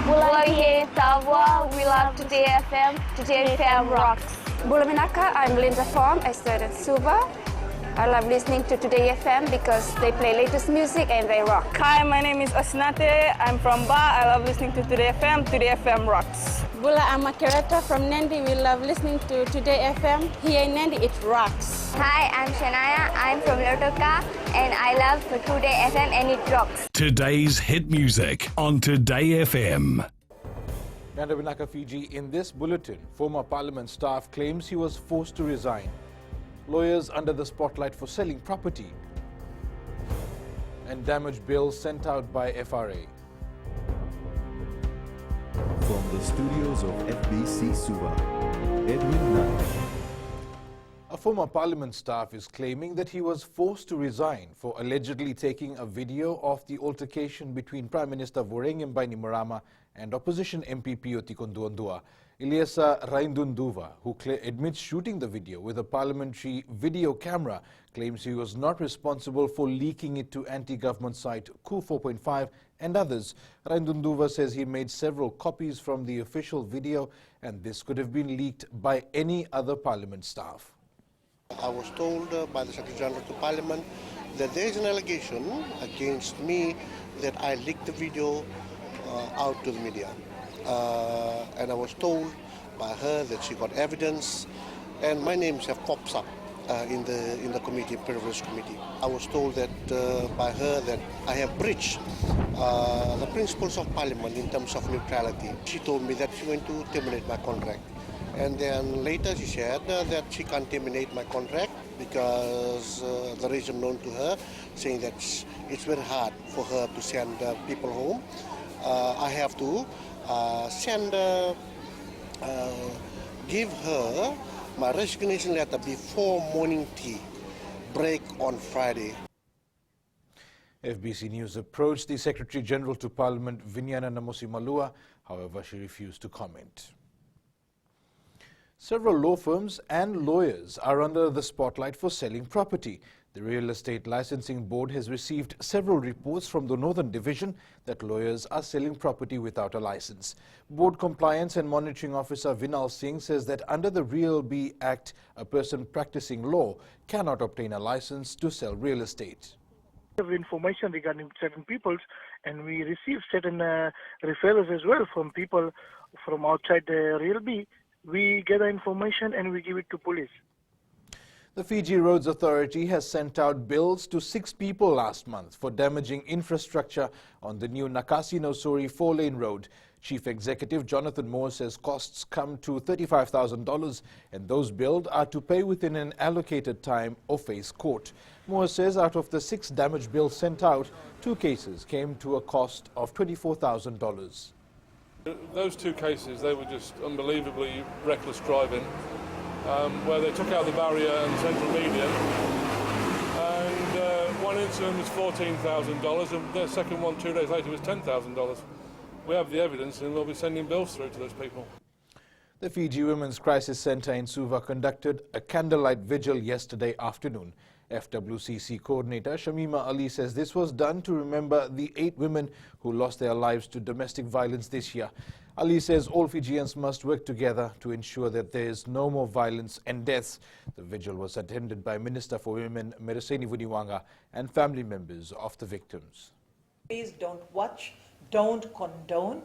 Bulai Tawa, we love Today FM. Today FM rocks. Bulaminaka, I'm Linda Form. I studied Hoover. I love listening to Today FM because they play latest music and they rock. Hi, my name is Osnate. I'm from Ba. I love listening to Today FM. Today FM rocks. Bula, I'm a curator from Nandi. We love listening to Today FM. Here in Nandi, it rocks. Hi, I'm Shania. I'm from Lotoka and I love Today FM and it rocks. Today's hit music on Today FM. Nandabinaka, Fiji. In this bulletin, former parliament staff claims he was forced to resign. Lawyers under the spotlight for selling property. And damage bills sent out by FRA. From the studios of FBC Suva, Edwin Knight. A former parliament staff is claiming that he was forced to resign for allegedly taking a video of the altercation between Prime Minister Voreng Bainimarama and opposition MP Pio Tikonduandua. Ilyasa Raindunduva, who admits shooting the video with a parliamentary video camera, claims he was not responsible for leaking it to anti-government site Coup 4.5 and others. Raindunduva says he made several copies from the official video and this could have been leaked by any other parliament staff. I was told by the Secretary General to Parliament that there is an allegation against me that I leaked the video out to the media. And I was told by her that she got evidence, and my names have popped up in the committee, privilege committee. I was told that by her that I have breached the principles of Parliament in terms of neutrality. She told me that she was going to terminate my contract. And then later she said that she can't terminate my contract because the reason known to her, saying that it's very hard for her to send people home. I have to give her my resignation letter before morning tea break on Friday. FBC News approached the Secretary General to Parliament, Vinyana Namosi Malua. However, she refused to comment. Several law firms and lawyers are under the spotlight for selling property. The Real Estate Licensing Board has received several reports from the Northern Division that lawyers are selling property without a license. Board Compliance and Monitoring Officer Vinal Singh says that under the Real B Act, a person practicing law cannot obtain a license to sell real estate. We have information regarding certain people, and we receive certain referrals as well from people from outside the Real B. We get the information and we give it to police. The Fiji Roads Authority has sent out bills to 6 people last month for damaging infrastructure on the new Nakasi-Nosuri 4-lane road. Chief Executive Jonathan Moore says costs come to $35,000 and those billed are to pay within an allocated time or face court. Moore says out of the 6 damage bills sent out, 2 cases came to a cost of $24,000. Those 2 cases, they were just unbelievably reckless driving, where they took out the barrier and central median. And one incident was $14,000 and the second one 2 days later was $10,000. We have the evidence and we'll be sending bills through to those people. The Fiji Women's Crisis Centre in Suva conducted a candlelight vigil yesterday afternoon. FWCC coordinator Shamima Ali says this was done to remember the 8 women who lost their lives to domestic violence this year. Ali says all Fijians must work together to ensure that there is no more violence and deaths. The vigil was attended by Minister for Women Mereseni Vuniwanga and family members of the victims. Please don't watch, don't condone,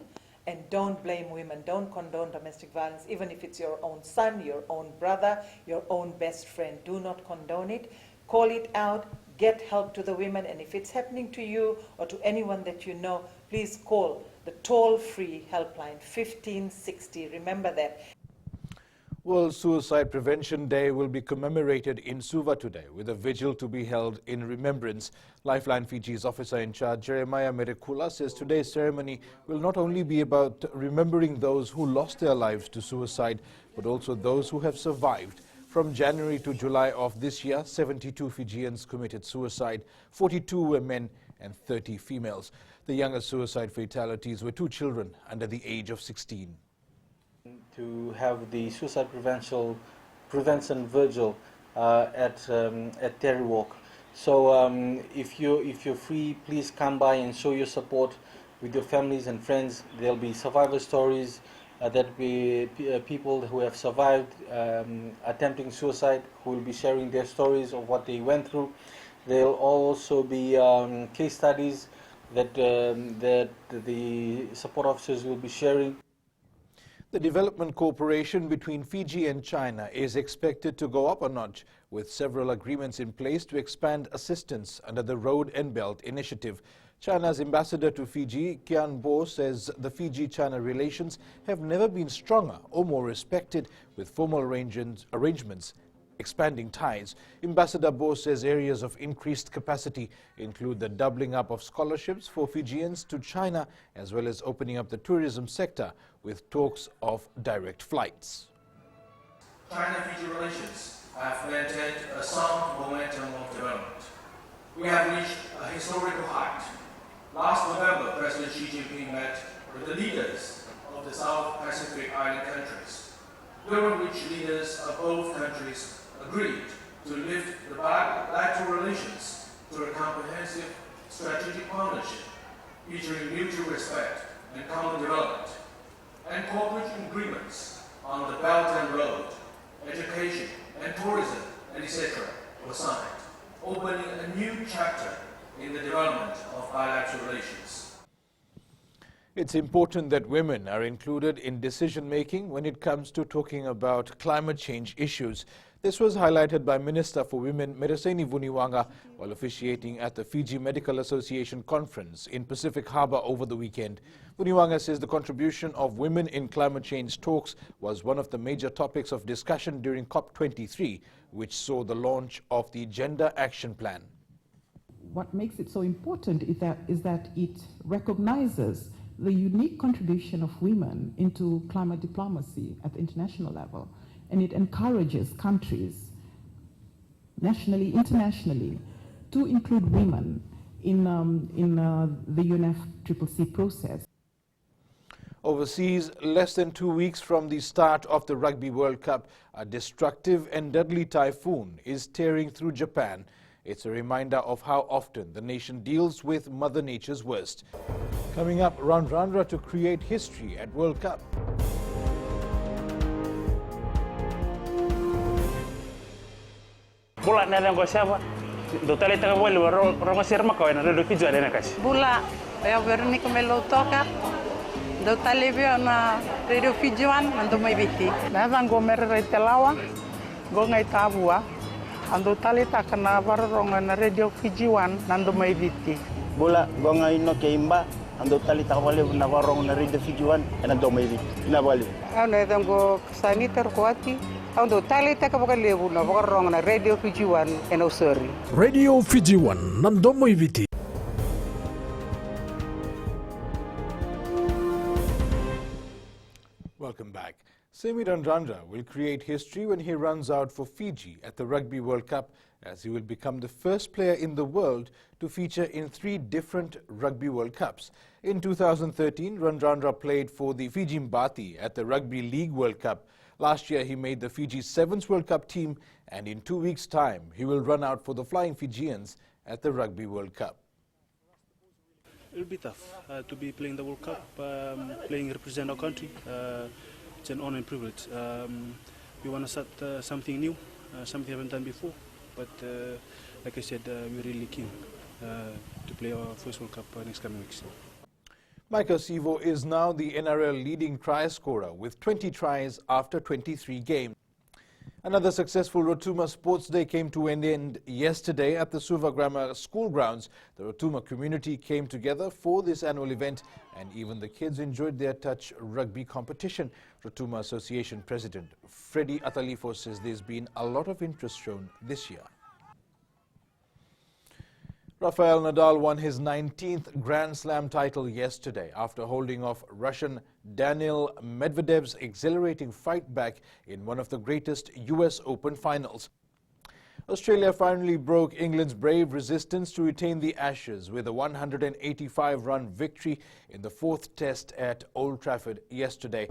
and don't blame women. Don't condone domestic violence, even if it's your own son, your own brother, your own best friend. Do not condone it. Call it out, get help to the women, and if it's happening to you or to anyone that you know, please call the toll-free helpline 1560. Remember that. World Suicide Prevention Day will be commemorated in Suva today with a vigil to be held in remembrance. Lifeline Fiji's officer in charge, Jeremiah Merekula, says today's ceremony will not only be about remembering those who lost their lives to suicide, but also those who have survived. From January to July of this year, 72 Fijians committed suicide, 42 were men and 30 females. The youngest suicide fatalities were 2 children under the age of 16. To have the suicide prevention vigil at Terry Walk. So if you're free, please come by and show your support. with your families and friends. There'll be survivor stories, there'll be people who have survived attempting suicide, who will be sharing their stories of what they went through. There'll also be case studies that the support officers will be sharing. The development cooperation between Fiji and China is expected to go up a notch, with several agreements in place to expand assistance under the Road and Belt Initiative. China's ambassador to Fiji, Kian Bo, says the Fiji-China relations have never been stronger or more respected, with formal arrangements expanding ties. Ambassador Bo says areas of increased capacity include the doubling up of scholarships for Fijians to China, as well as opening up the tourism sector with talks of direct flights. China-Fiji relations have maintained a sound momentum of development. We have reached a historical height. Last November, President Xi Jinping met with the leaders of the South Pacific Island countries, during which leaders of both countries agreed to lift the bilateral relations to a comprehensive strategic partnership featuring mutual respect and common development, and cooperation agreements on the Belt and Road, education and tourism, and etc. were signed, opening a new chapter in the development of bilateral relations. It's important that women are included in decision-making when it comes to talking about climate change issues. This was highlighted by Minister for Women Mereseni Vuniwaga while officiating at the Fiji Medical Association conference in Pacific Harbour over the weekend. Vuniwaga says the contribution of women in climate change talks was one of the major topics of discussion during COP23, which saw the launch of the Gender Action Plan. What makes it so important is that it recognizes the unique contribution of women into climate diplomacy at the international level, and it encourages countries, nationally, internationally, to include women in the UNFCCC process. Overseas, less than 2 weeks from the start of the Rugby World Cup, a destructive and deadly typhoon is tearing through Japan. It's a reminder of how often the nation deals with Mother Nature's worst. Coming up, Randrandra to create history at World Cup. Bola na lang ko siya. Do tali taga wali ro sirma ko na do Fiji na kasi. Bola ya verni ko melo toka. Do tali vio na Radio Fiji wan ando mai biti. Na zango merre telawa. Go ngai tabua. Ando tali takana varronga na Radio Fiji wan nando mai biti. Bola go ngai no keimba. Ando tali takawali na varronga na Radio Fiji wan nando mai biti. Na wali. Ano zango saniter kuati. Ando tali takabakalebu na varronga na Radio Fiji wan eno sorry. Radio Fiji wan nando mai biti. Welcome back. Semi Randrandra will create history when he runs out for Fiji at the Rugby World Cup, as he will become the first player in the world to feature in 3 different Rugby World Cups. In 2013, Randrandra played for the Fiji Mbati at the Rugby League World Cup. Last year, he made the Fiji Sevens World Cup team, and in 2 weeks' time, he will run out for the Flying Fijians at the Rugby World Cup. It'll be tough to be playing the World Cup, represent our country. It's an honor and privilege. We want to start something new, something we haven't done before. But like I said, we're really keen to play our first World Cup next coming weeks. Michael Sivo is now the NRL leading try scorer with 20 tries after 23 games. Another successful Touma Sports Day came to an end yesterday at the Suva Grammar School grounds. The Touma community came together for this annual event, and even the kids enjoyed their touch rugby competition. Touma Association President Freddie Atalifo says there's been a lot of interest shown this year. Rafael Nadal won his 19th Grand Slam title yesterday after holding off Russian Daniil Medvedev's exhilarating fight back in one of the greatest US Open finals. Australia finally broke England's brave resistance to retain the Ashes with a 185-run victory in the 4th Test at Old Trafford yesterday.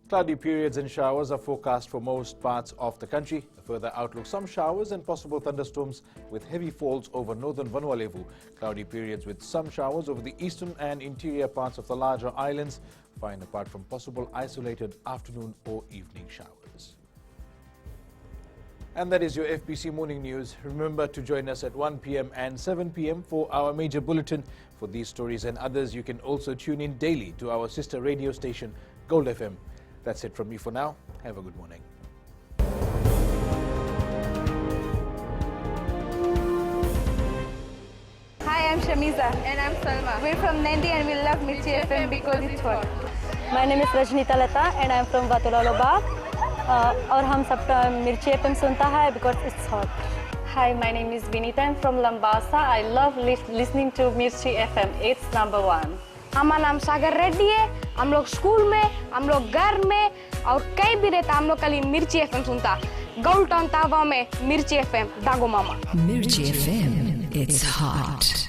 Cloudy periods and showers are forecast for most parts of the country. A further outlook, some showers and possible thunderstorms with heavy falls over northern Vanuatu. Cloudy periods with some showers over the eastern and interior parts of the larger islands, fine apart from possible isolated afternoon or evening showers. And that is your FBC Morning News. Remember to join us at 1 p.m. and 7 p.m. for our major bulletin. For these stories and others, you can also tune in daily to our sister radio station, Gold FM. That's it from me for now. Have a good morning. Hi, I'm Shamiza. And I'm Salma. We're from Nandi and we love Mirchi FM because it's hot. My name is Rajnita Lata and I'm from Vatulaloba. और हम सब मिर्ची FM सुनता है because it's hot. Hi, my name is Vinita. I'm from Lambasa. I love listening to Mirchi FM. It's number 1. हमारा नाम सागर रेड्डी है। हम लोग स्कूल में, हम लोग घर में और कहीं भी रहता हम लोग कल मिर्ची एफएम सुनता। गोल्ड टाउन तावा में मिर्ची एफएम दागो मामा। Mirchi FM, it's hot.